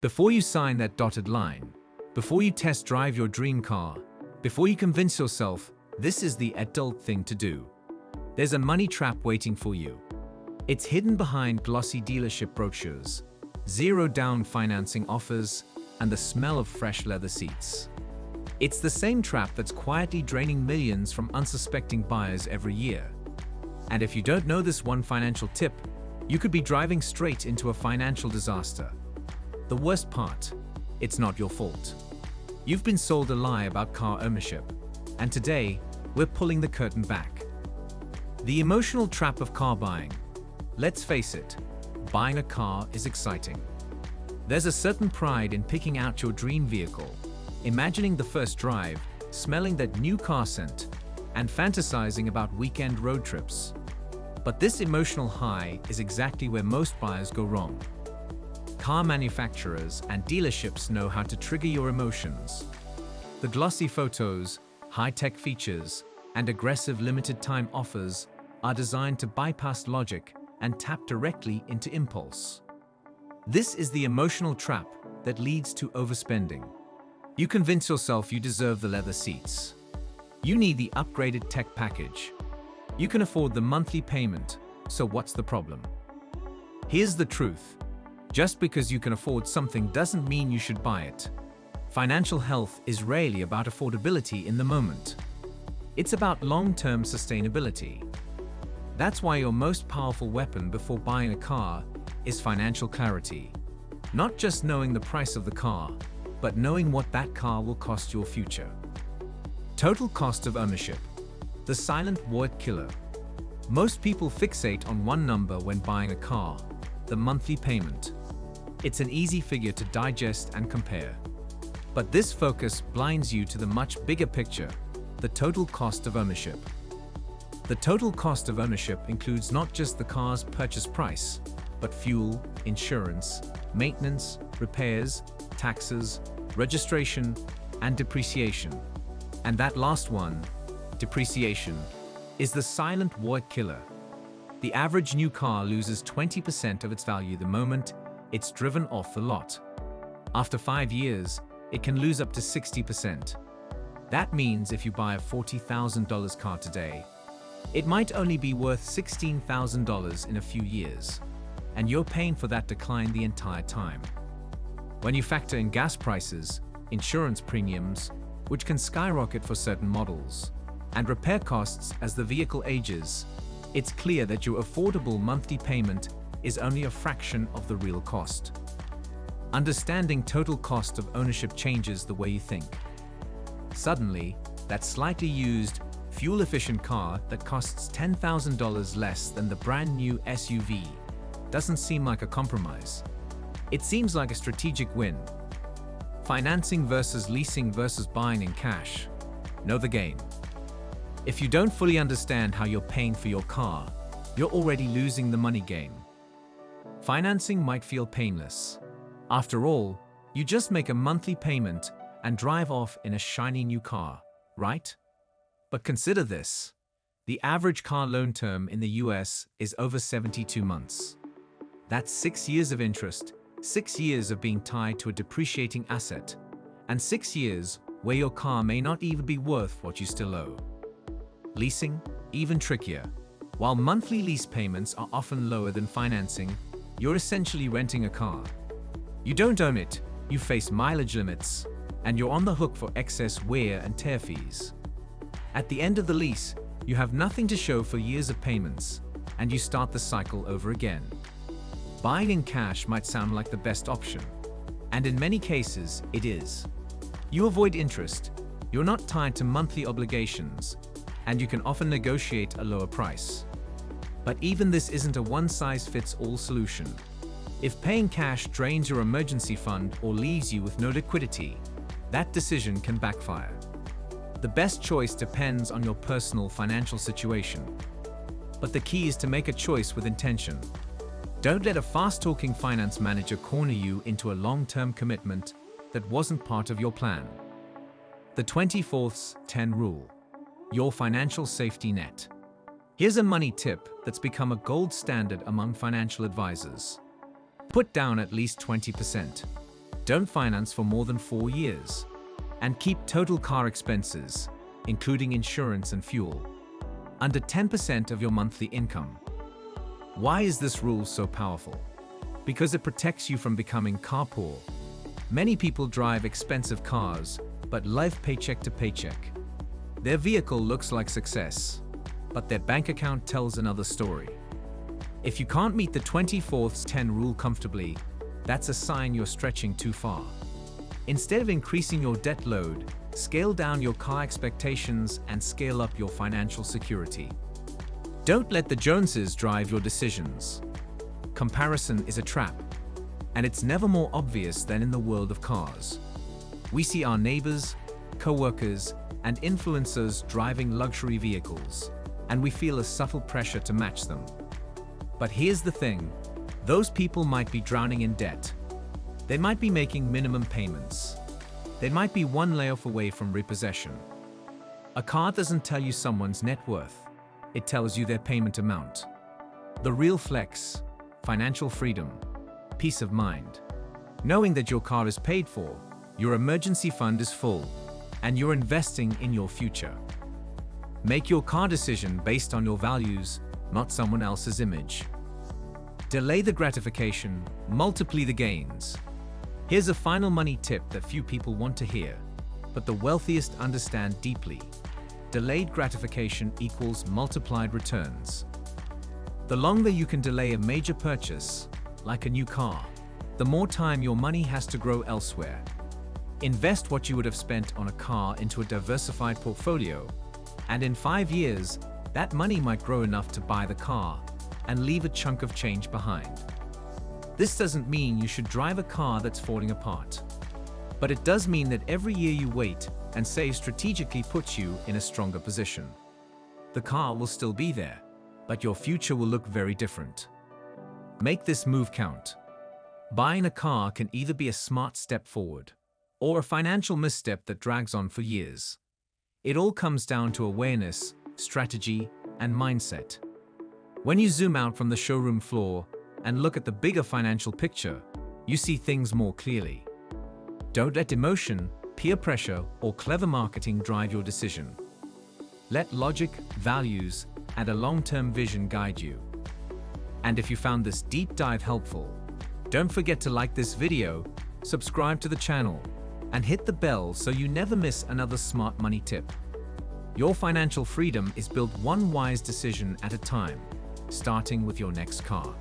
Before you sign that dotted line, before you test drive your dream car, before you convince yourself this is the adult thing to do, there's a money trap waiting for you. It's hidden behind glossy dealership brochures, zero-down financing offers, and the smell of fresh leather seats. It's the same trap that's quietly draining millions from unsuspecting buyers every year. And if you don't know this one financial tip, you could be driving straight into a financial disaster. The worst part, it's not your fault. You've been sold a lie about car ownership, and today, we're pulling the curtain back. The emotional trap of car buying. Let's face it, buying a car is exciting. There's a certain pride in picking out your dream vehicle, imagining the first drive, smelling that new car scent, and fantasizing about weekend road trips. But this emotional high is exactly where most buyers go wrong. Car manufacturers and dealerships know how to trigger your emotions. The glossy photos, high-tech features, and aggressive limited-time offers are designed to bypass logic and tap directly into impulse. This is the emotional trap that leads to overspending. You convince yourself you deserve the leather seats. You need the upgraded tech package. You can afford the monthly payment, so what's the problem? Here's the truth. Just because you can afford something doesn't mean you should buy it. Financial health is rarely about affordability in the moment. It's about long-term sustainability. That's why your most powerful weapon before buying a car is financial clarity. Not just knowing the price of the car, but knowing what that car will cost your future. Total cost of ownership. The silent word killer. Most people fixate on one number when buying a car, the monthly payment. It's an easy figure to digest and compare. But this focus blinds you to the much bigger picture, the total cost of ownership. The total cost of ownership includes not just the car's purchase price, but fuel, insurance, maintenance, repairs, taxes, registration, and depreciation. And that last one, depreciation, is the silent word killer. The average new car loses 20% of its value the moment it's driven off the lot. After 5 years, it can lose up to 60%. That means if you buy a $40,000 car today, it might only be worth $16,000 in a few years, and you're paying for that decline the entire time. When you factor in gas prices, insurance premiums, which can skyrocket for certain models, and repair costs as the vehicle ages, it's clear that your affordable monthly payment is only a fraction of the real cost. Understanding total cost of ownership changes the way you think. Suddenly, that slightly used, fuel-efficient car that costs $10,000 less than the brand-new SUV doesn't seem like a compromise. It seems like a strategic win. Financing versus leasing versus buying in cash. Know the game. If you don't fully understand how you're paying for your car, you're already losing the money game. Financing might feel painless. After all, you just make a monthly payment and drive off in a shiny new car, right? But consider this. The average car loan term in the US is over 72 months. That's 6 years of interest, 6 years of being tied to a depreciating asset, and 6 years where your car may not even be worth what you still owe. Leasing, even trickier. While monthly lease payments are often lower than financing, you're essentially renting a car. You don't own it, you face mileage limits, and you're on the hook for excess wear and tear fees. At the end of the lease, you have nothing to show for years of payments, and you start the cycle over again. Buying in cash might sound like the best option, and in many cases, it is. You avoid interest, you're not tied to monthly obligations, and you can often negotiate a lower price. But even this isn't a one-size-fits-all solution. If paying cash drains your emergency fund or leaves you with no liquidity, that decision can backfire. The best choice depends on your personal financial situation. But the key is to make a choice with intention. Don't let a fast-talking finance manager corner you into a long-term commitment that wasn't part of your plan. The 24/10 rule. Your financial safety net. Here's a money tip that's become a gold standard among financial advisors. Put down at least 20%. Don't finance for more than 4 years. And keep total car expenses, including insurance and fuel, under 10% of your monthly income. Why is this rule so powerful? Because it protects you from becoming car poor. Many people drive expensive cars, but live paycheck to paycheck. Their vehicle looks like success, but their bank account tells another story. If you can't meet the 24/10 rule comfortably, that's a sign you're stretching too far. Instead of increasing your debt load, scale down your car expectations and scale up your financial security. Don't let the Joneses drive your decisions. Comparison is a trap, and it's never more obvious than in the world of cars. We see our neighbors, co-workers, and influencers driving luxury vehicles, and we feel a subtle pressure to match them. But here's the thing, those people might be drowning in debt. They might be making minimum payments. They might be one layoff away from repossession. A car doesn't tell you someone's net worth. It tells you their payment amount. The real flex, financial freedom, peace of mind. Knowing that your car is paid for, your emergency fund is full, and you're investing in your future. Make your car decision based on your values, not someone else's image. Delay the gratification, multiply the gains. Here's a final money tip that few people want to hear, but the wealthiest understand deeply. Delayed gratification equals multiplied returns. The longer you can delay a major purchase, like a new car, the more time your money has to grow elsewhere. Invest what you would have spent on a car into a diversified portfolio, and in 5 years, that money might grow enough to buy the car and leave a chunk of change behind. This doesn't mean you should drive a car that's falling apart, but it does mean that every year you wait and save strategically puts you in a stronger position. The car will still be there, but your future will look very different. Make this move count. Buying a car can either be a smart step forward or a financial misstep that drags on for years. It all comes down to awareness, strategy, and mindset. When you zoom out from the showroom floor and look at the bigger financial picture, you see things more clearly. Don't let emotion, peer pressure, or clever marketing drive your decision. Let logic, values, and a long-term vision guide you. And if you found this deep dive helpful, don't forget to like this video, subscribe to the channel, and hit the bell so you never miss another smart money tip. Your financial freedom is built one wise decision at a time, starting with your next car.